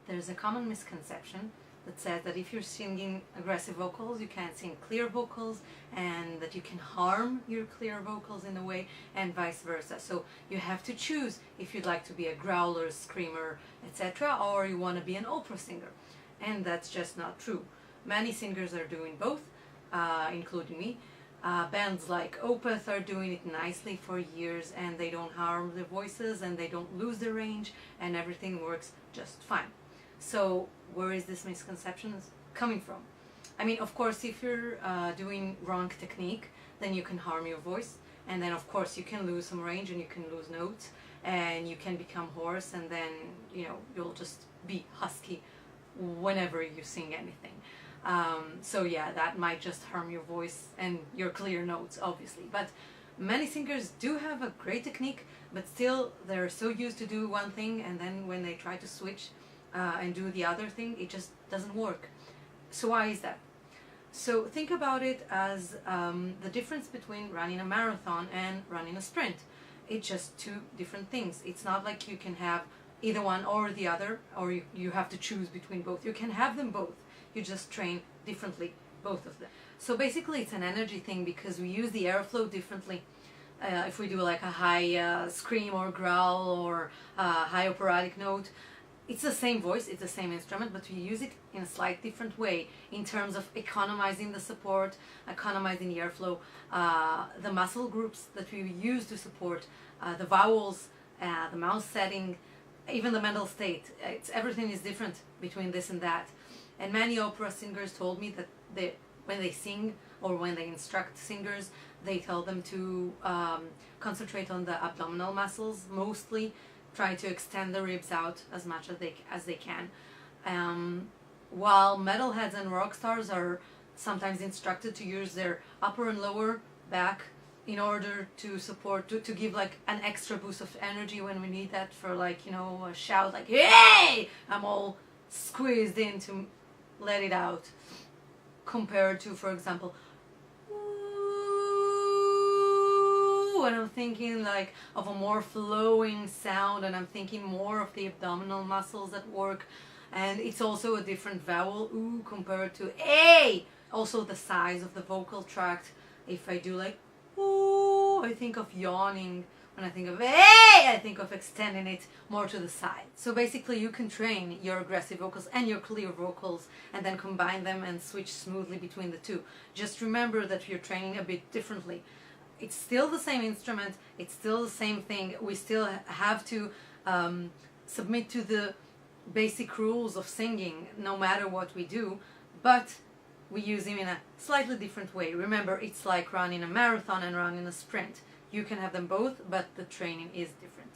There's a common misconception that says that if you're singing aggressive vocals, you can't sing clear vocals, and that you can harm your clear vocals in a way, and vice versa. So you have to choose if you'd like to be a growler, screamer, etc., or you want to be an opera singer. And that's just not true. Many singers are doing both, including me. Bands like Opeth are doing it nicely for years, and they don't harm their voices, and they don't lose their range, and everything works just fine. So where is this misconception coming from? I mean, of course, if you're doing wrong technique, then you can harm your voice, and then of course you can lose some range, and you can lose notes, and you can become hoarse, and then, you know, you'll just be husky whenever you sing anything. So yeah, that might just harm your voice and your clear notes, obviously. But many singers do have a great technique, but still they're so used to do one thing, and then when they try to switch and do the other thing, it just doesn't work. So why is that? So think about it as the difference between running a marathon and running a sprint. It's just two different things. It's not like you can have either one or the other, or you have to choose between both. You can have them both. You just train differently, both of them. So basically it's an energy thing, because we use the airflow differently. If we do like a high scream or growl or high operatic note, it's the same voice, it's the same instrument, but we use it in a slight different way in terms of economizing the support, economizing the airflow, the muscle groups that we use to support, the vowels, the mouth setting, even the mental state. Everything is different between this and that. And many opera singers told me that when they sing or when they instruct singers, they tell them to concentrate on the abdominal muscles mostly, try to extend the ribs out as much as they can. While metalheads and rock stars are sometimes instructed to use their upper and lower back in order to support, to give like an extra boost of energy when we need that for, like, you know, a shout like, hey! I'm all squeezed in to let it out, compared to, for example, and I'm thinking like of a more flowing sound, and I'm thinking more of the abdominal muscles at work, and it's also a different vowel, ooh, compared to a. Also the size of the vocal tract. If I do like ooh, I think of yawning. When I think of hey, I think of extending it more to the side. So basically you can train your aggressive vocals and your clear vocals and then combine them and switch smoothly between the two. Just remember that you're training a bit differently. It's still the same instrument, it's still the same thing. We still have to submit to the basic rules of singing no matter what we do, but we use them in a slightly different way. Remember, it's like running a marathon and running a sprint. You can have them both, but the training is different.